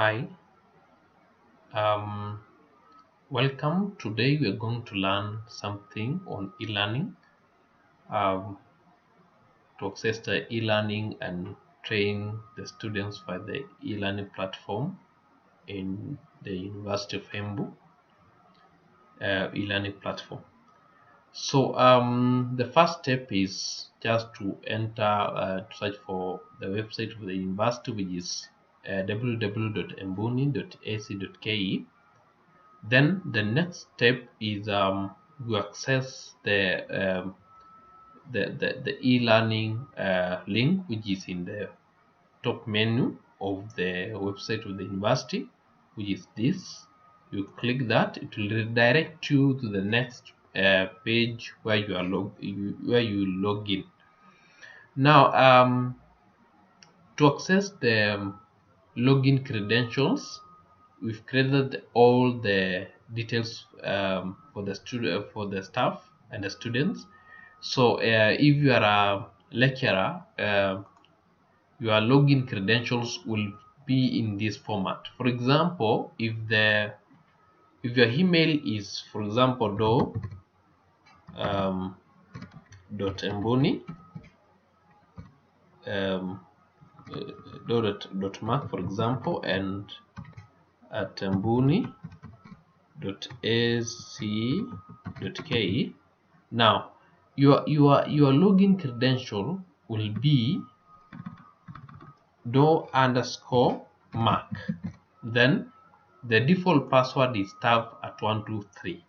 Hi, um, welcome. Today we are going to learn something on e-learning, um, to access the e-learning and train the students for the e-learning platform in the University of Embu e-learning platform. So the first step is just to enter to search for the website of the university, which is www.embuni.ac.ke. Then the next step is you access the e-learning link, which is in the top menu of the website of the university, which is this. You click that, it will redirect you to the next page where where you log in. Now, to access the login credentials, we've created all the details for the staff and the students. So if you are a lecturer, your login credentials will be in this format. For example, if your email is, for example, dot emboni dot mark, for example, and at embuni.ac.ke. Now, your login credential will be _mark. Then the default password is staff@123.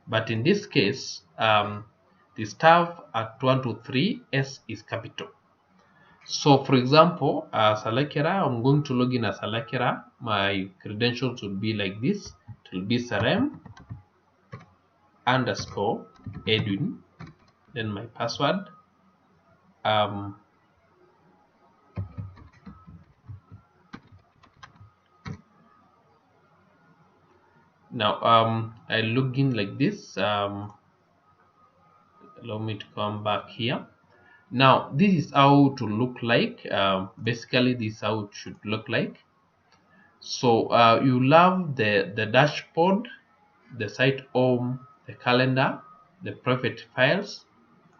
But in this case, the staff@123 S is capital. So, for example, as a lecturer, I'm going to log in as a lecturer. My credentials will be like this. It will be Sarem_Edwin. Then my password. Now I log in like this. Allow me to come back here. Now this is how to look like. Basically, this is how it should look like. So you love the dashboard, the site home, the calendar, the private files,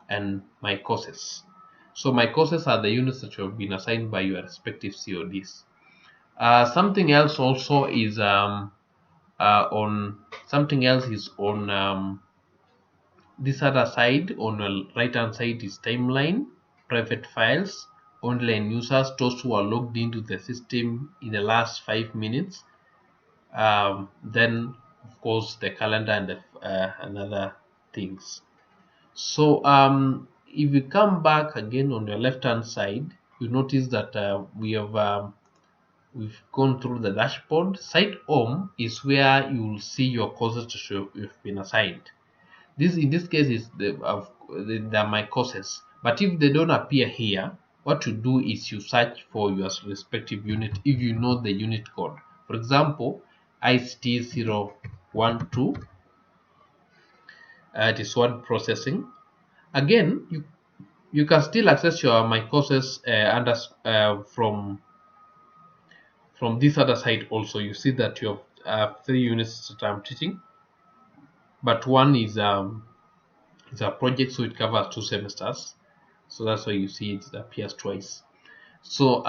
and my courses. So my courses are the units that you have been assigned by your respective CODs. Something else also is on this other side. On the right hand side is timeline, private files, online users, those who are logged into the system in the last 5 minutes. Then of course the calendar and and other things. So if you come back again on your left hand side, you notice that we've gone through the dashboard. Site home is where you will see your courses to show you've been assigned. This in this case is they're my courses. But if they don't appear here, what you do is you search for your respective unit if you know the unit code. For example, ICT 012, it is word processing. Again, you can still access your my courses from this other side also. You see that you have 3 units that I'm teaching, but one is a project, so it covers 2 semesters. So that's why you see it appears twice. So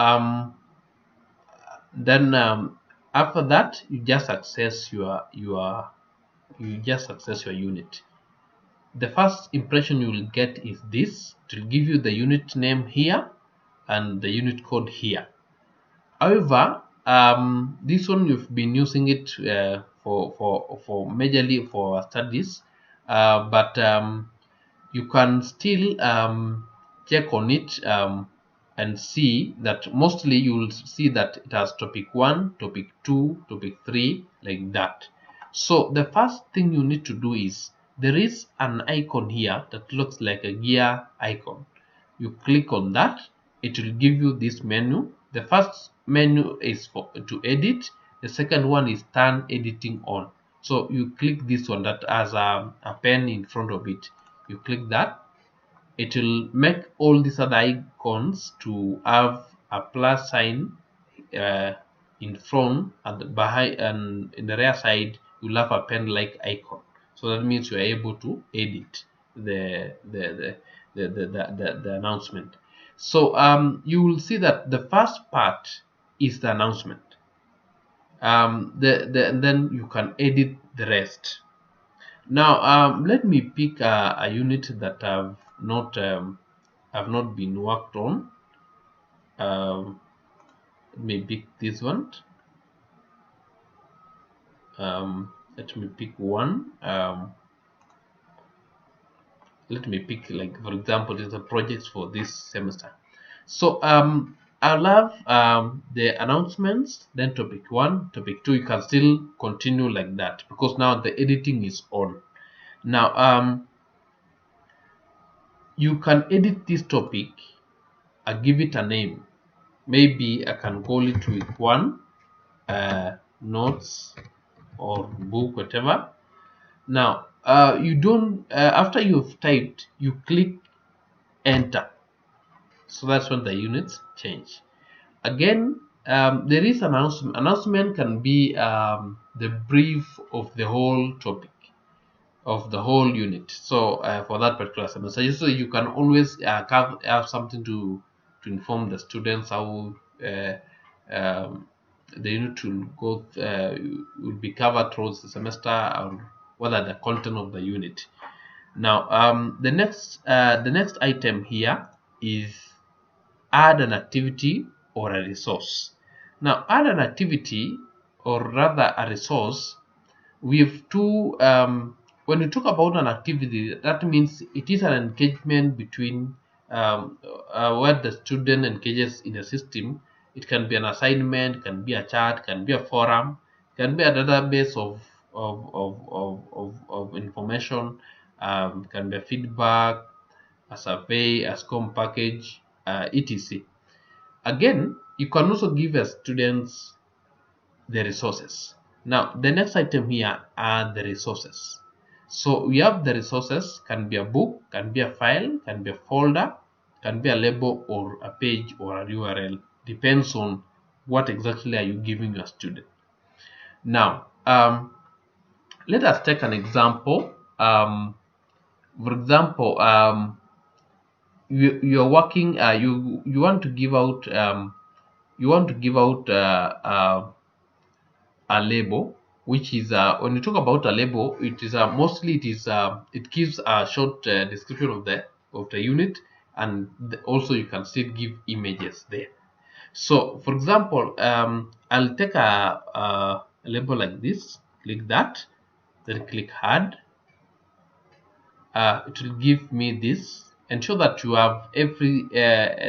then after that, you just access your unit. The first impression you will get is this. It will give you the unit name here and the unit code here. However, this one you've been using it for majorly for studies, but you can still check on it and see that mostly you will see that it has topic 1, topic 2, topic 3, like that. So the first thing you need to do is there is an icon here that looks like a gear icon. You click on that, it will give you this menu. The first menu is to edit. The second one is turn editing on. So you click this one that has a pen in front of it. You click that. It will make all these other icons to have a plus sign in front and behind, and in the rear side you'll have a pen like icon. So that means you are able to edit the announcement. So you will see that the first part is the announcement. And then you can edit the rest. Now let me pick a unit that have not been worked on. Maybe this one. Let me pick one. Let me pick, like, for example, these are projects for this semester. So I'll have the announcements, then topic 1, topic 2. You can still continue like that because now the editing is on. Now you can edit this topic and give it a name. Maybe I can call it week 1 notes or book, whatever. Now you don't after you've typed, you click enter. So that's when the units change. Again, there is announcement. Announcement can be the brief of the whole topic, of the whole unit. So for that particular semester, so you can always have something to inform the students how um, the unit will go will be covered throughout the semester, or what are the content of the unit. Now the next item here is add an activity or a resource. Now add an activity, or rather a resource. We have two when we talk about an activity, that means it is an engagement between where the student engages in a system. It can be an assignment, can be a chat, can be a forum, can be a database of information, can be a feedback, a survey, a SCORM package, etc. Again, you can also give a students the resources. Now the next item here are the resources. So we have the resources, can be a book, can be a file, can be a folder, can be a label or a page or a URL. Depends on what exactly are you giving your student. Now let us take an example. For example, you are working, you want to give out a label, which is when you talk about a label, it is mostly it gives a short description of the unit, and also you can still give images there. So for example, I'll take a label like this, click that, then click add. It will give me this. Ensure that you have every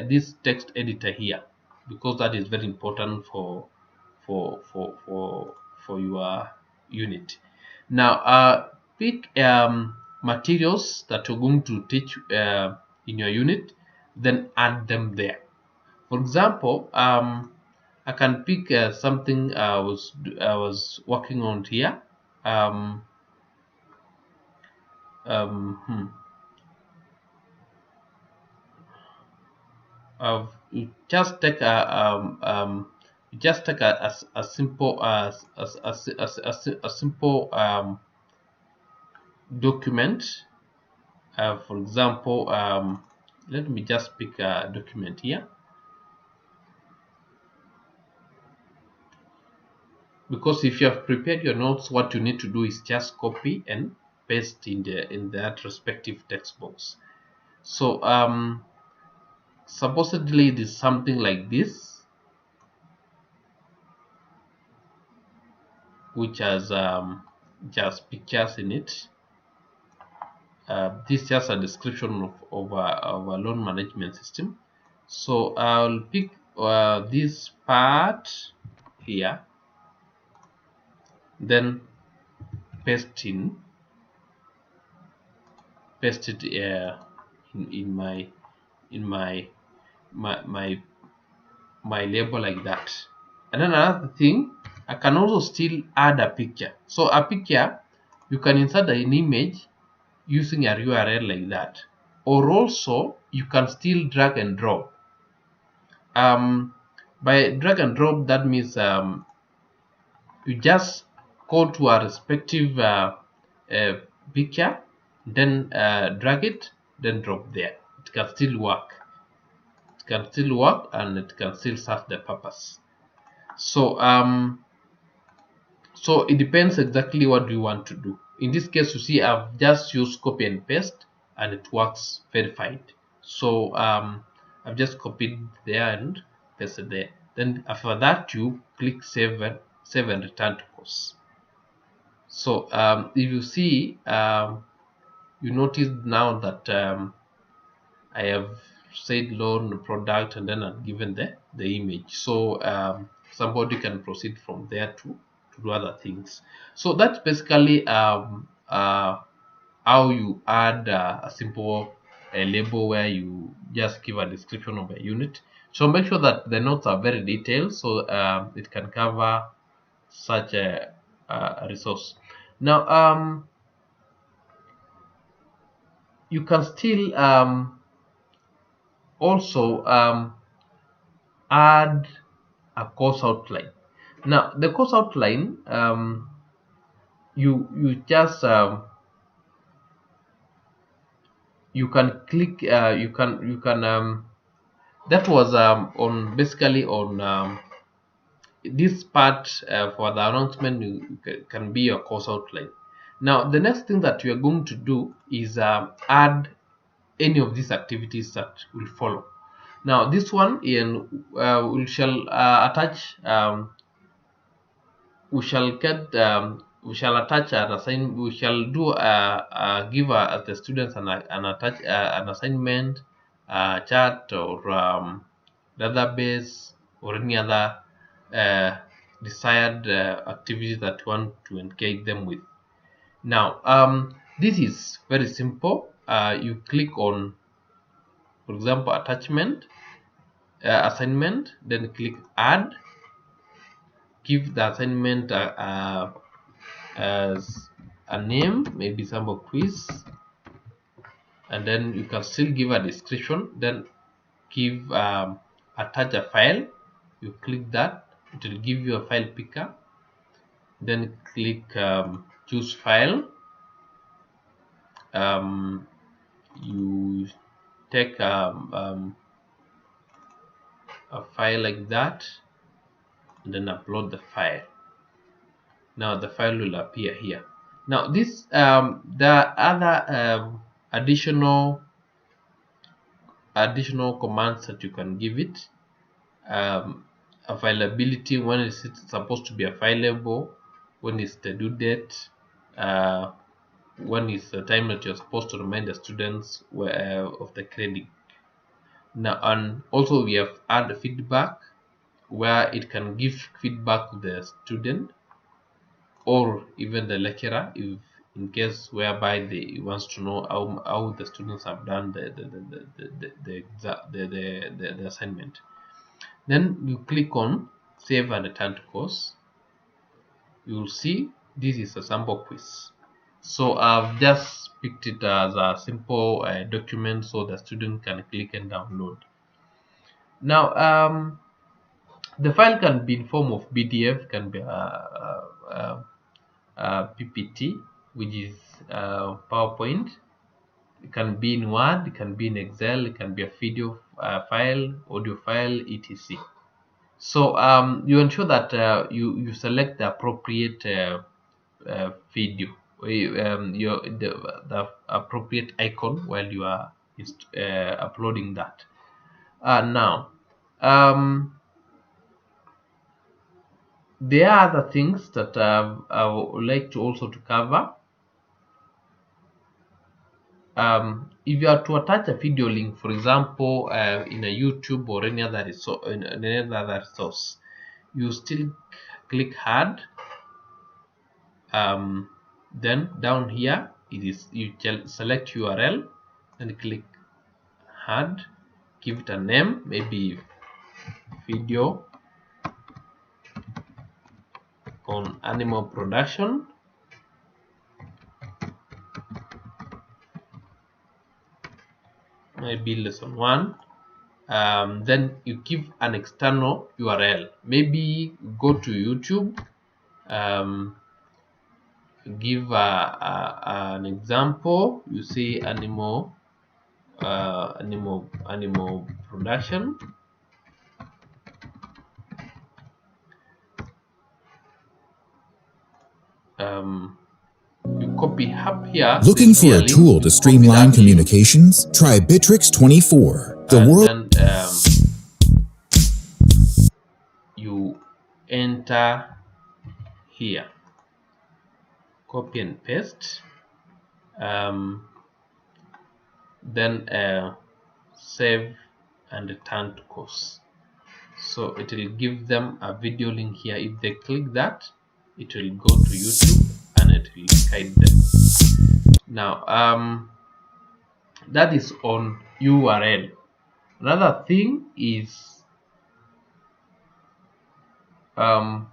this text editor here, because that is very important for your unit. Now pick materials that you're going to teach in your unit, then add them there. For example, I can pick something I was working on here. You just take a simple a simple document. For example, let me just pick a document here, because if you have prepared your notes, what you need to do is just copy and paste in that respective text box. So supposedly it is something like this, which has just pictures in it. This is just a description of a loan management system. So I'll pick this part here, then paste it in my label like that. And then another thing, I can also still add a picture. So a picture, you can insert an image using a URL like that, or also you can still drag and drop. By drag and drop, that means you just go to a respective picture, then drag it, then drop there. It can still work. It can still work, and it can still serve the purpose. So so it depends exactly what you want to do. In this case, you see, I've just used copy and paste, and it works verified. So I've just copied there and pasted there. Then after that, you click save and return to course. So if you see, you notice now that I have said loan product, and then I've given the image. So somebody can proceed from there to do other things. So that's basically how you add a simple label where you just give a description of a unit. So make sure that the notes are very detailed, so it can cover such a resource. Now you can still also add a course outline. Now the course outline, you just you can click, you can that was on basically on this part for the announcement. Can be your course outline. Now the next thing that you are going to do is add any of these activities that will follow. Now this one in we shall attach we shall get we shall attach an assign we shall do give the students an attach an assignment, chat, or database, or any other desired activity that you want to engage them with. Now this is very simple. You click on, for example, attachment, assignment, then click add, give the assignment as a name, maybe sample quiz, and then you can still give a description, then give attach a file. You click that, it will give you a file picker, then click choose file. You take a file like that, and then upload the file. Now the file will appear here. Now this the other additional commands that you can give it, availability, when is it supposed to be available, when is the due date, when is the time that you're supposed to remind the students of the credit. Now, and also we have add feedback, where it can give feedback to the student or even the lecturer, if in case whereby they wants to know how the students have done the assignment. Then you click on save and return to course. You will see this is a sample quiz. So I've just picked it as a simple document so the student can click and download. Now the file can be in form of PDF, can be PPT, which is PowerPoint. It can be in Word, it can be in Excel, it can be a video file, audio file, etc. So you ensure that you select the appropriate video, the appropriate icon while you are uploading that. Now there are other things that I would like to also to cover. If you are to attach a video link, for example, in a YouTube or any other resource, you still click add. Then down here, it is you select URL and click add. Give it a name, maybe video on animal production. Maybe lesson 1, then you give an external URL. Maybe go to YouTube, give an example. You say animal production. You copy up here. Looking for a tool to streamline communications? Try Bitrix 24. The world. Then you enter here, copy and paste, then save and return to course. So it will give them a video link here. If they click that, it will go to YouTube and it will guide them. Now that is on URL. Another thing is that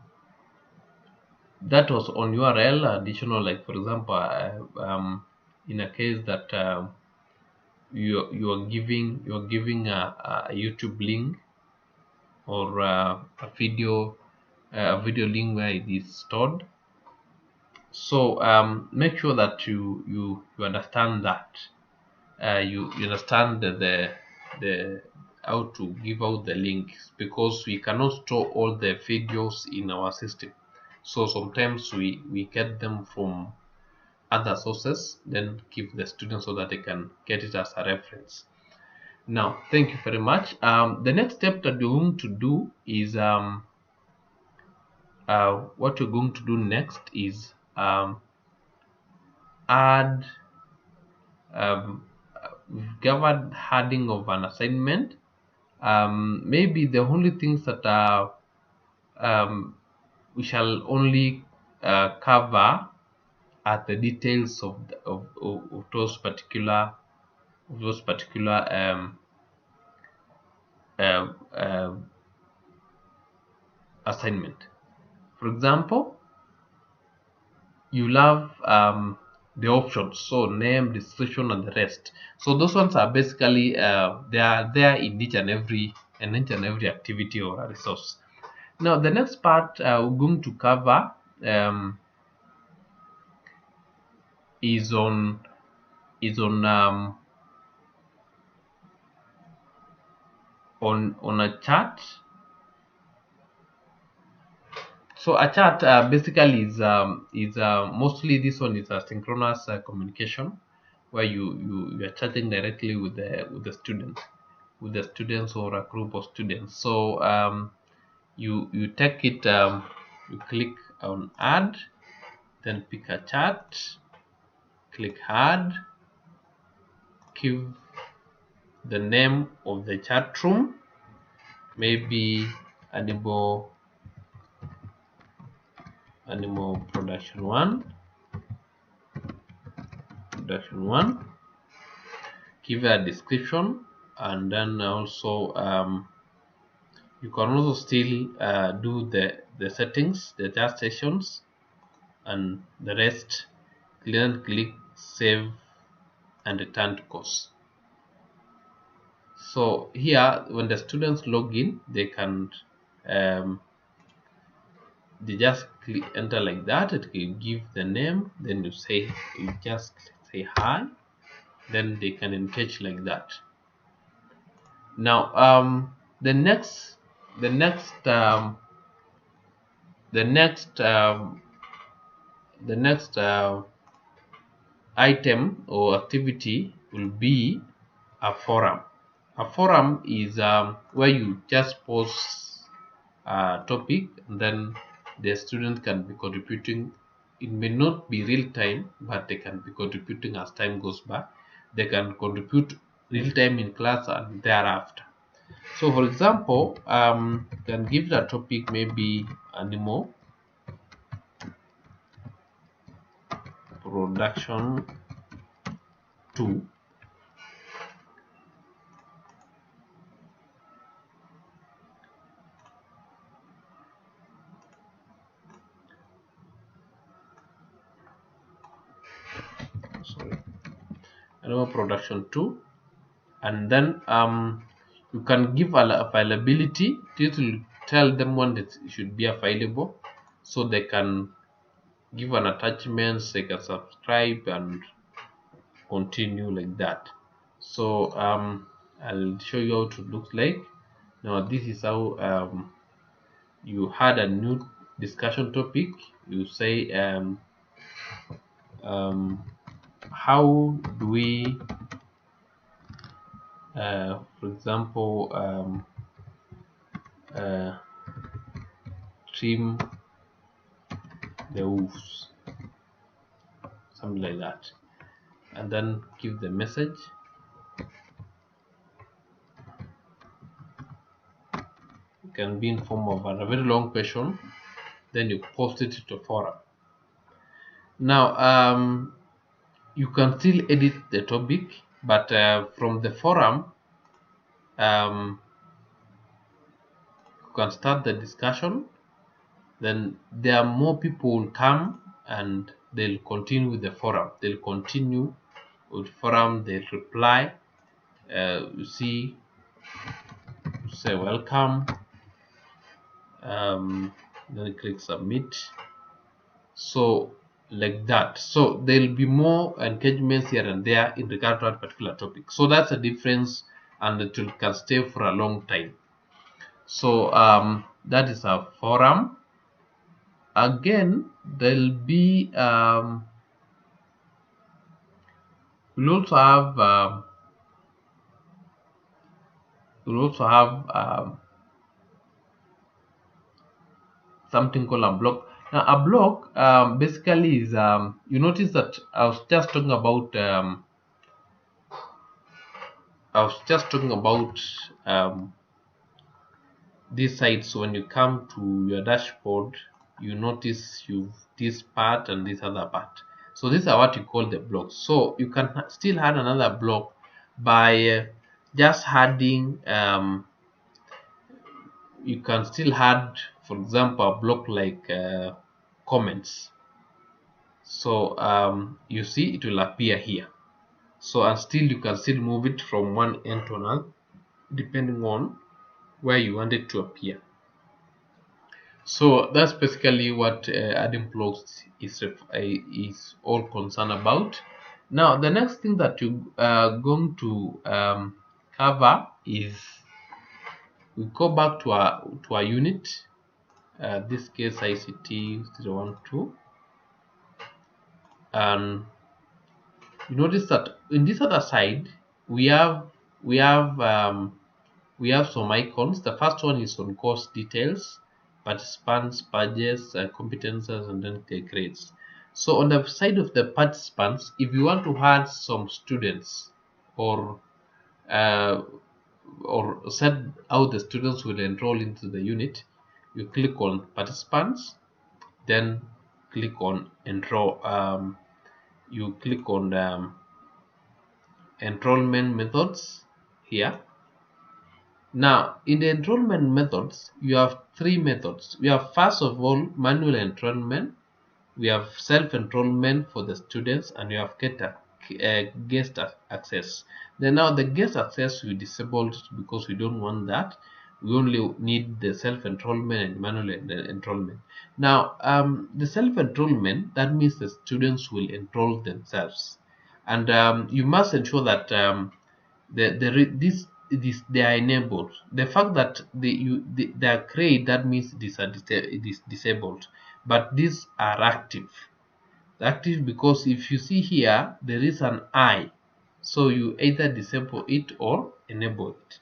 was on URL additional, like for example, in a case that you're giving a YouTube link or a video link where it is stored. So make sure that you understand that you understand the how to give out the links, because we cannot store all the videos in our system. So sometimes we get them from other sources, then give the students so that they can get it as a reference. Now, thank you very much. The next step that you're going to do is what you're going to do next is add we've covered adding of an assignment. Maybe the only things that are we shall only cover are the details of those particular assignment. For example, you have the options, so name, description, and the rest. So those ones are basically they are there in each and every activity or a resource. Now the next part we're going to cover is on a chart. So a chat basically is mostly, this one is a synchronous communication where you are chatting directly with the students or a group of students. So you take it, you click on add, then pick a chat, click add, give the name of the chat room, maybe animal production one, give a description, and then also you can also still do the settings, the chat sessions, and the rest. Then click save and return to course. So here, when the students log in, they can they just click enter like that. It will give the name, then you just say hi, then they can engage like that. Now the next item or activity will be a forum. A forum is where you just post a topic, and then the student can be contributing. It may not be real time, but they can be contributing as time goes by. They can contribute real time in class and thereafter. So for example, can give the topic maybe animal production 2. Sorry, animal production 2, and then You can give availability. It will tell them when it should be available, so they can give an attachment, they can subscribe and continue like that. So I'll show you how it looks like. Now this is how you had a new discussion topic. You say how do we for example trim the wolves, something like that, and then give the message. It can be in form of a very long question, then you post it to forum. Now you can still edit the topic, but from the forum you can start the discussion. Then there are more people will come and they'll continue with the forum. They'll continue with forum, they'll reply. You see, say welcome, then click submit. So like that. So there'll be more engagements here and there in regard to that particular topic. So that's a difference, and it can stay for a long time. So that is a forum. Again, there'll be we'll also have something called a blog. Now a blog basically is you notice that I was just talking about these sites. When you come to your dashboard, you notice you've this part and this other part. So these are what you call the blocks. So you can still add another block by just adding you can still add, for example, a block like comments. So you see it will appear here. So and still you can still move it from one end to another depending on where you want it to appear. So that's basically what adding blocks is all concerned about. Now the next thing that you are going to cover is we go back to our unit, this case ICT 012, and you notice that in this other side we have some icons. The first one is on course details, participants, badges, competences, and then the grades. So on the side of the participants, if you want to add some students or set how the students will enroll into the unit, you click on participants, then click on enroll. You click on enrollment methods here. Now in the enrollment methods you have three methods. We have first of all manual enrollment, we have self-enrollment for the students, and you have guest access. Then now the guest access we disabled because we don't want that. We only need the self-enrollment and manual enrollment. Now the self-enrollment, that means the students will enroll themselves, and you must ensure that they are enabled. The fact that they are grayed, that means it is disabled, but these are active. Active because if you see here there is an I, so you either disable it or enable it.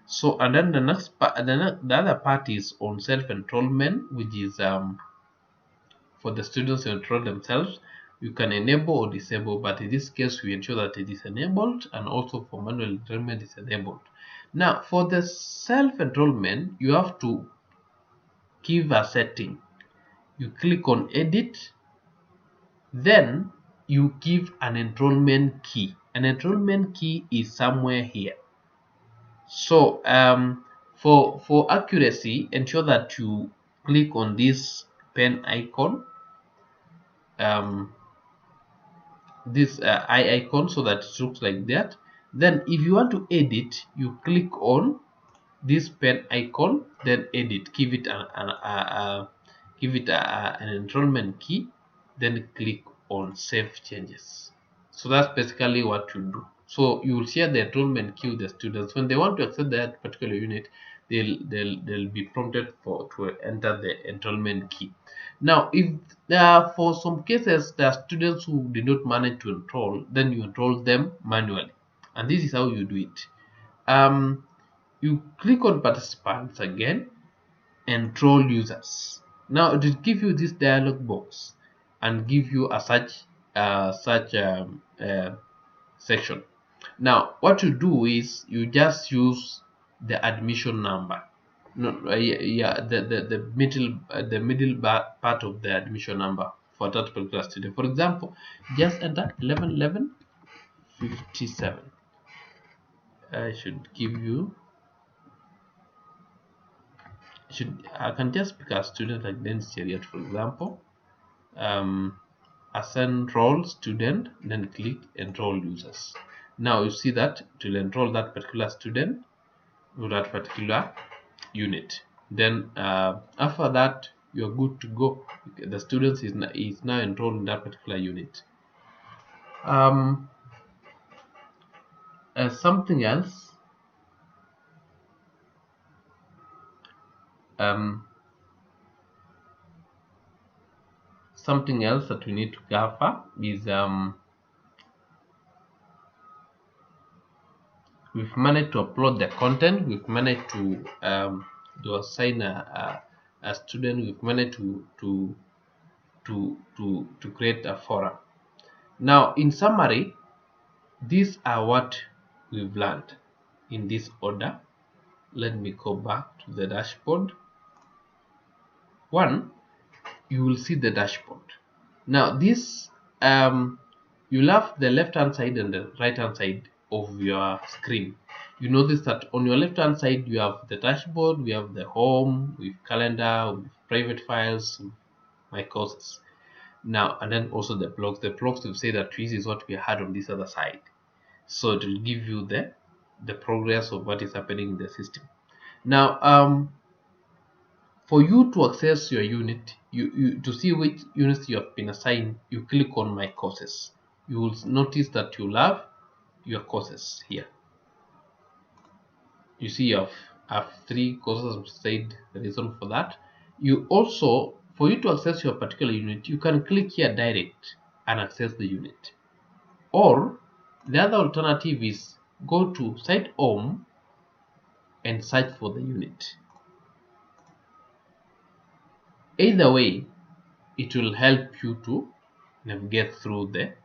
So and then the next part, the other part is on self-enrollment, which is for the students to enroll themselves. You can enable or disable, but in this case we ensure that it is enabled, and also for manual enrollment is enabled. Now for the self-enrollment you have to give a setting. You click on edit, then you give an enrollment key. An enrollment key is somewhere here. So for accuracy, ensure that you click on this pen icon, this eye icon, so that it looks like that. Then if you want to edit, you click on this pen icon, then edit, give it an enrollment key, then click on save changes. So that's basically what you do. So you will share the enrollment key with the students. When they want to access that particular unit, they'll be prompted to enter the enrollment key. Now, if for some cases there are students who did not manage to enroll, then you enroll them manually, and this is how you do it. You click on participants again, enroll users. Now it will give you this dialog box and give you a search section. Now what you do is you just use the admission number. No, yeah, the middle part of the admission number for that particular student. For example, just enter 111157. I should give you. I can just pick a student like Dennis Chariot, for example. Assign role student, then click enroll users. Now you see that it will enroll that particular student to that particular unit. Then after that, you're good to go. The student is now enrolled in that particular unit. Something else. Something else that we need to cover is we've managed to upload the content. We've managed to assign a student. We've managed to create a forum. Now, in summary, these are what we've learned in this order. Let me go back to the dashboard. One, you will see the dashboard. Now, this you'll have the left hand side and the right hand side of your screen. You notice that on your left hand side you have the dashboard, we have the home, with calendar, with private files, with my courses. Now, and then also the blogs. The blogs will say that this is what we had on this other side. So it will give you the progress of what is happening in the system. Now, for you to access your unit, you to see which units you have been assigned, you click on my courses. You will notice that you'll have your courses here. You see you have 3 courses. I've said the reason for that. You also, for you to access your particular unit, you can click here direct and access the unit. Or the other alternative is go to site home and search for the unit. Either way, it will help you to navigate through that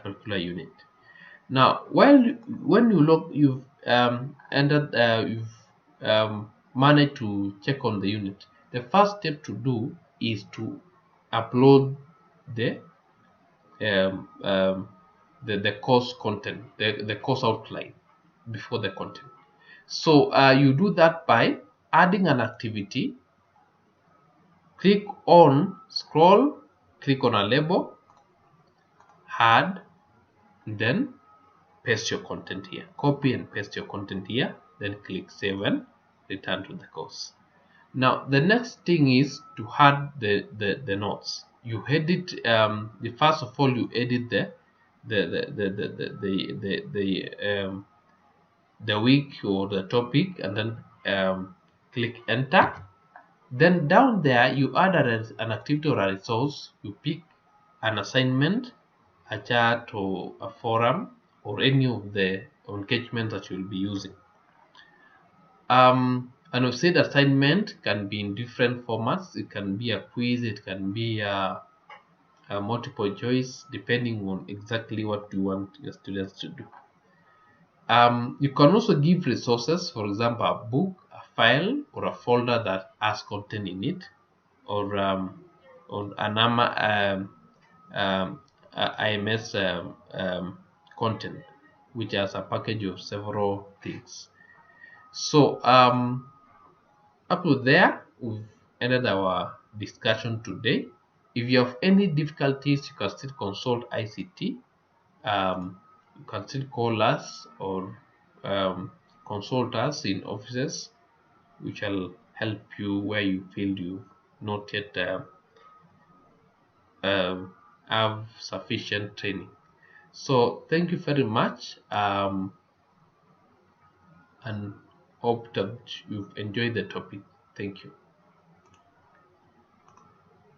particular unit. Now, when you've managed to check on the unit, the first step to do is to upload the course content, the course outline before the content. So you do that by adding an activity. Click on scroll, click on a label, add, then paste your content here. Copy and paste your content here, then click save and return to the course. Now the next thing is to add the notes. You edit the first of all you edit the week or the topic, and then click enter. Then down there you add an activity or a resource. You pick an assignment, a chat, or a forum, or any of the engagement that you'll be using. And we've said assignment can be in different formats. It can be a quiz, it can be a multiple choice, depending on exactly what you want your students to do. You can also give resources, for example, a book, a file, or a folder that has content in it, or an IMS content, which has a package of several things. So up to there, we've ended our discussion today. If you have any difficulties, you can still consult ICT. You can still call us or consult us in offices, which will help you where you feel you not yet have sufficient training. So thank you very much, and hope that you've enjoyed the topic. Thank you.